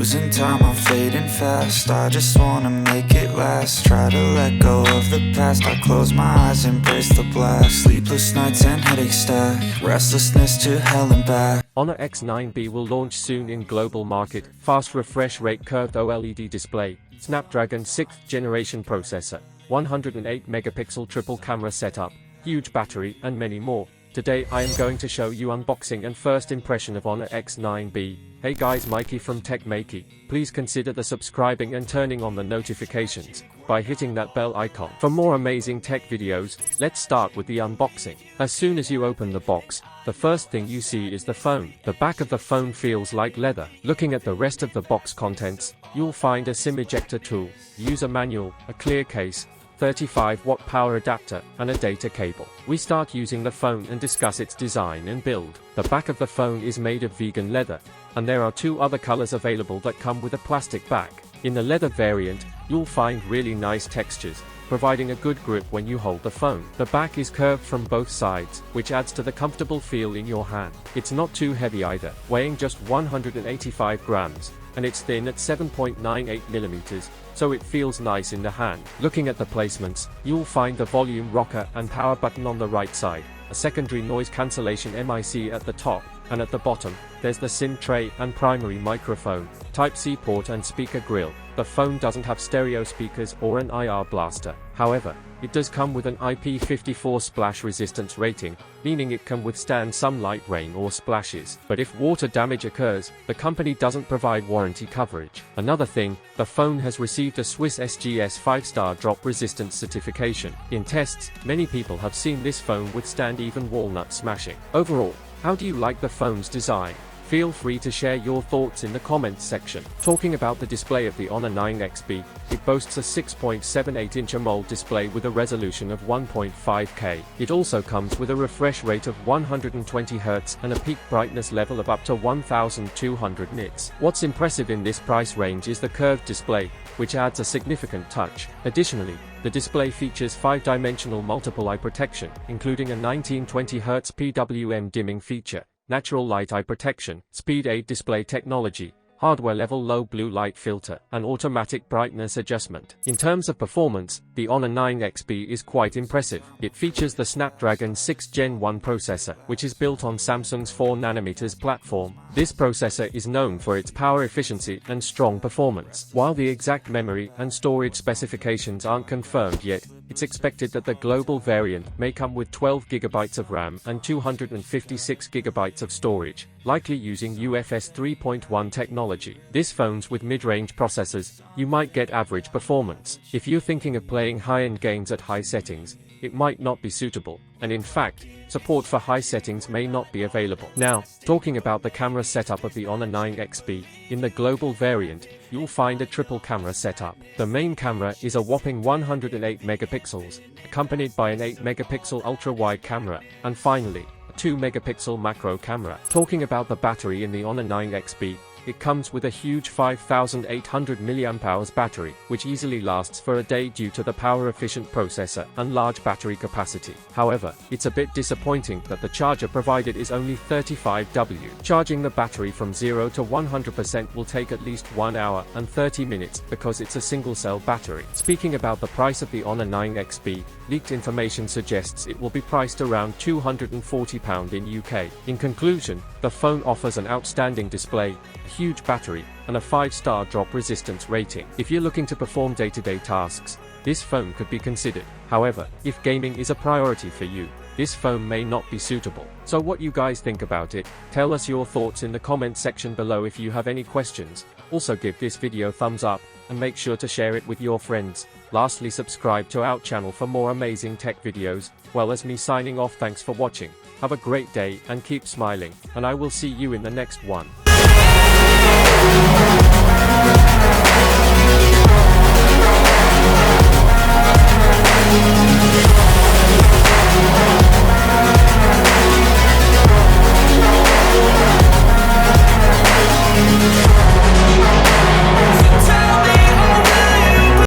Losing time, I'm fading fast. I just wanna make it last. Try to let go of the past. I close my eyes, embrace the blast. Sleepless nights and headache stack. Restlessness to hell and back. Honor X9B will launch soon in global market. Fast refresh rate, curved OLED display, Snapdragon 6th generation processor, 108 megapixel triple camera setup, huge battery, and many more. Today I am going to show you unboxing and first impression of Honor X9B. Hey guys, Maiky from techmaiky. Please consider the subscribing and turning on the notifications by hitting that bell icon. For more amazing tech videos, let's start with the unboxing. As soon as you open the box, the first thing you see is the phone. The back of the phone feels like leather. Looking at the rest of the box contents, you'll find a SIM ejector tool, user manual, a clear case, 35-watt power adapter, and a data cable. We start using the phone and discuss its design and build. The back of the phone is made of vegan leather, and there are two other colors available that come with a plastic back. In the leather variant, you'll find really nice textures, providing a good grip when you hold the phone. The back is curved from both sides, which adds to the comfortable feel in your hand. It's not too heavy either, weighing just 185 grams. And it's thin at 7.98 millimeters, so it feels nice in the hand. Looking at the placements, you'll find the volume rocker and power button on the right side, a secondary noise cancellation mic at the top, and at the bottom, there's the SIM tray and primary microphone, Type-C port and speaker grill. The phone doesn't have stereo speakers or an IR blaster. However, it does come with an IP54 splash resistance rating, meaning it can withstand some light rain or splashes. But if water damage occurs, the company doesn't provide warranty coverage. Another thing, the phone has received a Swiss SGS 5-star drop resistance certification. In tests, many people have seen this phone withstand even walnut smashing. Overall, how do you like the phone's design? Feel free to share your thoughts in the comments section. Talking about the display of the Honor 9XB, it boasts a 6.78-inch AMOLED display with a resolution of 1.5K. It also comes with a refresh rate of 120 Hz and a peak brightness level of up to 1200 nits. What's impressive in this price range is the curved display, which adds a significant touch. Additionally, the display features 5-dimensional multiple eye protection, including a 1920 Hz PWM dimming feature, natural light eye protection, speed aid display technology, hardware level low blue light filter, and automatic brightness adjustment. In terms of performance, the Honor 9XB is quite impressive. It features the Snapdragon 6 Gen 1 processor, which is built on Samsung's 4nm platform. This processor is known for its power efficiency and strong performance. While the exact memory and storage specifications aren't confirmed yet, it's expected that the global variant may come with 12 GB of RAM and 256 GB of storage, likely using UFS 3.1 technology. This phone's with mid-range processors, you might get average performance. If you're thinking of playing high-end games at high settings, it might not be suitable, and in fact, support for high settings may not be available. Now, talking about the camera setup of the Honor 9XB, in the global variant, you'll find a triple camera setup. The main camera is a whopping 108 megapixels, accompanied by an 8 megapixel ultra-wide camera, and finally, a 2 megapixel macro camera. Talking about the battery in the Honor 9XB, it comes with a huge 5800 mAh battery, which easily lasts for a day due to the power-efficient processor and large battery capacity. However, it's a bit disappointing that the charger provided is only 35W. Charging the battery from 0 to 100% will take at least 1 hour and 30 minutes because it's a single-cell battery. Speaking about the price of the Honor 9XB, leaked information suggests it will be priced around £240 in UK. In conclusion, the phone offers an outstanding display, huge battery, and a 5-star drop resistance rating. If you're looking to perform day-to-day tasks, this phone could be considered. However, if gaming is a priority for you, this phone may not be suitable. So what you guys think about it? Tell us your thoughts in the comment section below. If you have any questions, also give this video a thumbs up, and make sure to share it with your friends. Lastly, subscribe to our channel for more amazing tech videos. Well, as me signing off, thanks for watching. Have a great day and keep smiling, and I will see you in the next one. We'll be right back.